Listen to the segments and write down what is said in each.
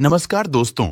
नमस्कार दोस्तों।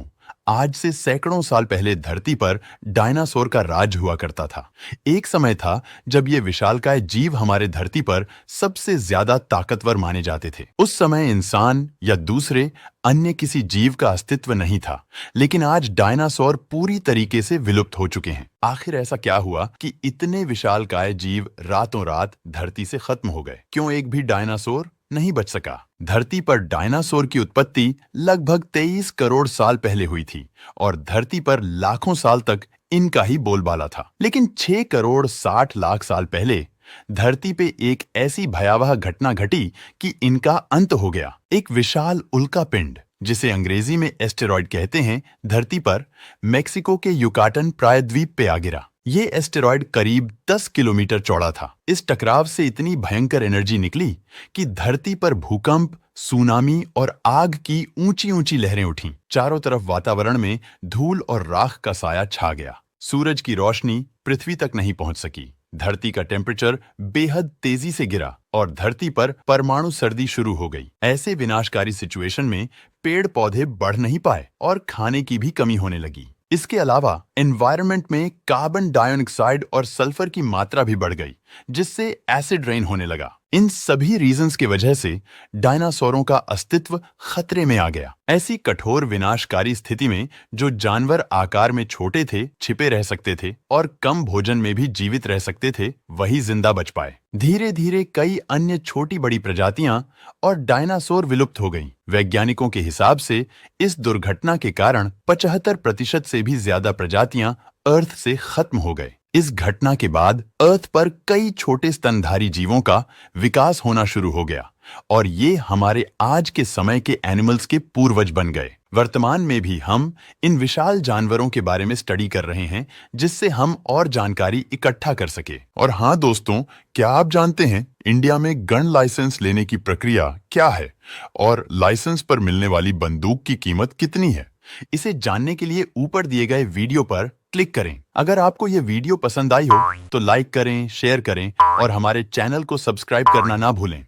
आज से सैकड़ों साल पहले धरती पर डायनासोर का राज हुआ करता था। एक समय था जब ये विशालकाय जीव हमारे धरती पर सबसे ज्यादा ताकतवर माने जाते थे। उस समय इंसान या दूसरे अन्य किसी जीव का अस्तित्व नहीं था, लेकिन आज डायनासोर पूरी तरीके से विलुप्त हो चुके हैं। आखिर ऐसा क्या हुआ कि इतने विशालकाय जीव रातों रात धरती से खत्म हो गए? क्यों एक भी डायनासोर नहीं बच सका? धरती पर डायनासोर की उत्पत्ति लगभग 23 करोड़ साल पहले हुई थी और धरती पर लाखों साल तक इनका ही बोलबाला था। लेकिन 6 करोड़ 60 लाख साल पहले धरती पे एक ऐसी भयावह घटना घटी कि इनका अंत हो गया। एक विशाल उल्कापिंड, जिसे अंग्रेजी में एस्टेरॉयड कहते हैं, धरती पर मेक्सिको के युकाटन प्रायद्वीप पे आ गिरा। ये एस्टेरॉयड करीब 10 किलोमीटर चौड़ा था। इस टकराव से इतनी भयंकर एनर्जी निकली कि धरती पर भूकंप, सुनामी और आग की ऊंची ऊंची लहरें उठीं। चारों तरफ वातावरण में धूल और राख का साया छा गया। सूरज की रोशनी पृथ्वी तक नहीं पहुंच सकी। धरती का टेम्परेचर बेहद तेजी से गिरा और धरती पर परमाणु सर्दी शुरू हो गई। ऐसे विनाशकारी सिचुएशन में पेड़ पौधे बढ़ नहीं पाए और खाने की भी कमी होने लगी। इसके अलावा एनवायरनमेंट में कार्बन डाइऑक्साइड और सल्फर की मात्रा भी बढ़ गई, जिससे एसिड रेन होने लगा। इन सभी रीजंस की वजह से डायनासोरों का अस्तित्व खतरे में आ गया। ऐसी कठोर विनाशकारी स्थिति में जो जानवर आकार में छोटे थे, छिपे रह सकते थे और कम भोजन में भी जीवित रह सकते थे, वही जिंदा बच पाए। धीरे धीरे कई अन्य छोटी बड़ी प्रजातियां और डायनासोर विलुप्त हो गईं। वैज्ञानिकों के हिसाब से इस दुर्घटना के कारण 75% से भी ज्यादा प्रजातियां अर्थ से खत्म हो गए। इस घटना के बाद अर्थ पर कई छोटे स्तनधारी जीवों का विकास होना शुरू हो गया और ये हमारे आज के समय के एनिमल्स के पूर्वज बन गए। वर्तमान में भी हम इन विशाल जानवरों के बारे में स्टडी कर रहे हैं, जिससे हम और जानकारी इकट्ठा कर सके। और हाँ दोस्तों, क्या आप जानते हैं इंडिया में गन लाइसेंस लेने की प्रक्रिया क्या है और लाइसेंस पर मिलने वाली बंदूक की कीमत कितनी है? इसे जानने के लिए ऊपर दिए गए वीडियो पर क्लिक करें। अगर आपको ये वीडियो पसंद आई हो तो लाइक करें, शेयर करें और हमारे चैनल को सब्सक्राइब करना ना भूलें।